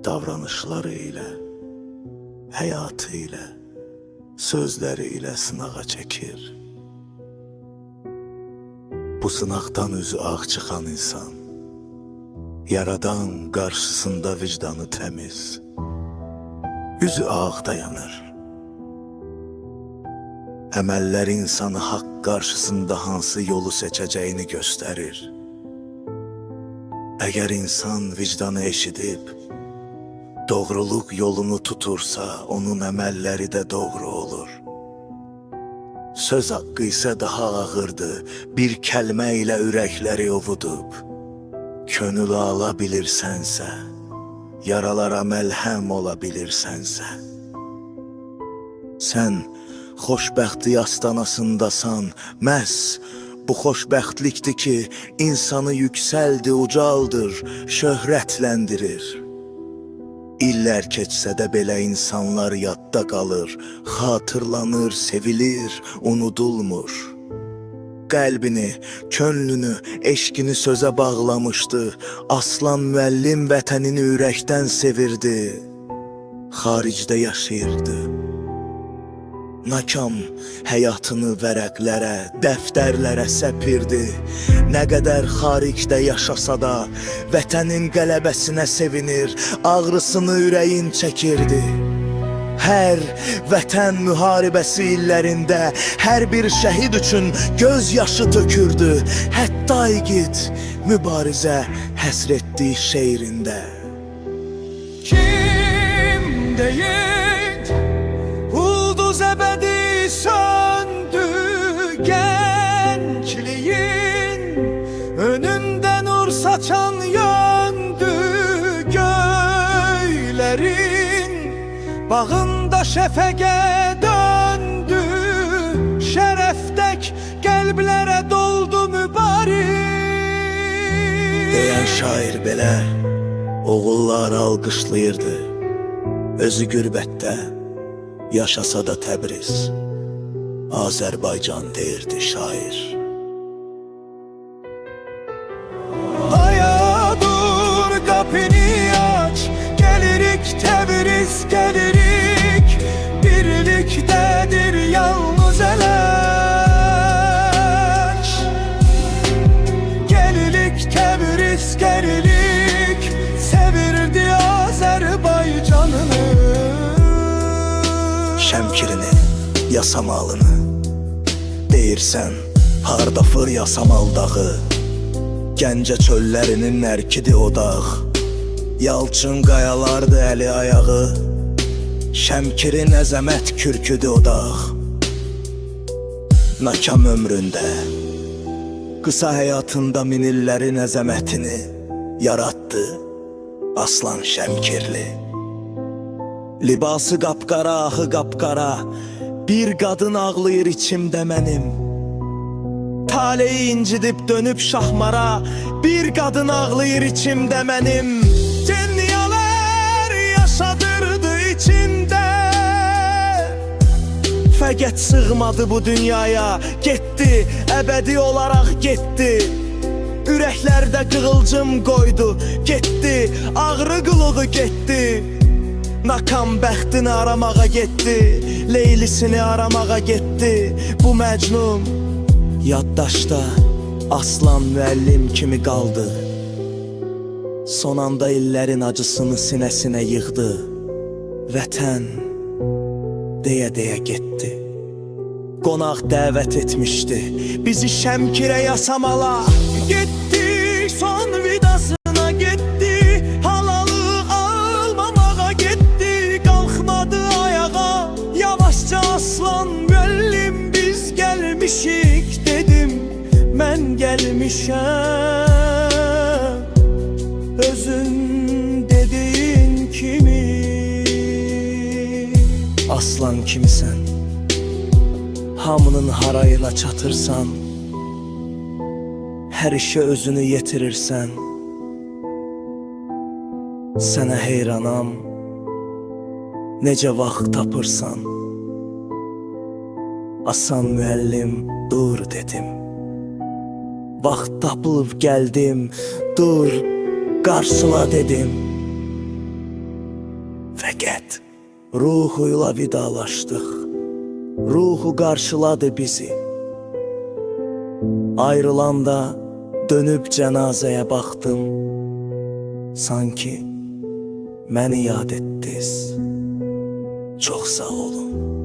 davranışları ilə, həyatı ilə, sözləri ilə sınağa çəkir. Bu sınaqdan üzü ağ çıxan insan, yaradan qarşısında vicdanı təmiz, üzü ağ dayanır. Əməllər insanı haqq qarşısında hansı yolu seçəcəyini göstərir. Əgər insan vicdanı eşidib, doğruluq yolunu tutursa, onun əməlləri də doğru olur. Söz haqqı isə daha ağırdı, bir kəlmə ilə ürəkləri ovudub. Könül ala bilirsənsə, yaralara məlhəm ola bilirsənsə. Sən xoşbəxtlik astanasındasan, məhz bu xoşbəxtlikdir ki, insanı yüksəldir, ucaldır, şöhrətləndirir. İllər keçsə də belə insanlar yadda qalır, xatırlanır, sevilir, unudulmur. Qəlbini, könlünü, eşqini sözə bağlamışdı, Aslan müəllim vətənini ürəkdən sevirdi, xaricdə yaşayırdı. Nakam həyatını vərəqlərə, dəftərlərə səpirdi. Nə qədər xaricdə yaşasa da, vətənin qələbəsinə sevinir, ağrısını ürəyin çəkirdi. Hər vətən müharibəsi illərində, hər bir şəhid üçün göz yaşı tökürdü. Hətta igid mübarizə həsr etdiyi şeirində. Kim deyir? Ebedi söndü gençliğin, önünde nur saçan yöndü göylerin, bağında şefege döndü, şereftek kalplere doldu mübarek. Deyən şair belə oğulları alqışlayırdı, özü gürbətdə, yaşasa da Təbriz, Azərbaycan deyirdi şair. Aya dur kapını aç, gelirik Təbriz gelirik, birliktedir yalnız elək. Gelirik Təbriz gelirik, sevirdi Azərbaycanını. Şəmkirini, yasamalını deyirsən, hardafır yasamal dağı, Gəncə çöllərinin ərkidi o dağ, yalçın qayalardı əli ayağı, Şəmkirin əzəmət kürküdü o dağ. Nakam ömründə, qısa həyatında min illərin əzəmətini yarattı Aslan Şəmkirli. Libası qapqara, ahı qapqara, bir qadın ağlayır içimdə mənim. Taleyi incidib dönüb şahmara, bir qadın ağlayır içimdə mənim. Cenniyalar yaşadırdı içində, fəqət sığmadı bu dünyaya, getdi, əbədi olaraq getdi. Ürəklərdə qığılcım qoydu, getdi, ağrı qılığı getdi. Nakam bəxtini aramağa getdi, Leylisini aramağa getdi. Bu Məcnun yaddaşda Aslan müəllim kimi qaldı. Son anda illərin acısını sinəsinə yığdı. Vətən deyə-deyə getdi. Qonaq dəvət etmişdi bizi Şəmkirə yasamala. Getdi son vidasına getdi, Aslan müəllim biz gəlmişik dedim, mən gəlmişəm, özün dediyin kimi. Aslan kimisən, hamının harayına çatırsan, hər işə özünü yetirirsən. Sənə heyranam, necə vaxt tapırsan. Aslan müəllim dur dedim, vaxt tapılıb gəldim, dur qarşıla dedim. fəqət. Ruhuyla vidalaşdıq. Ruhu qarşıladı bizi. Ayrılanda dönüb cənazəyə baxdım. Sanki məni yad etdiniz. Çox sağ olun.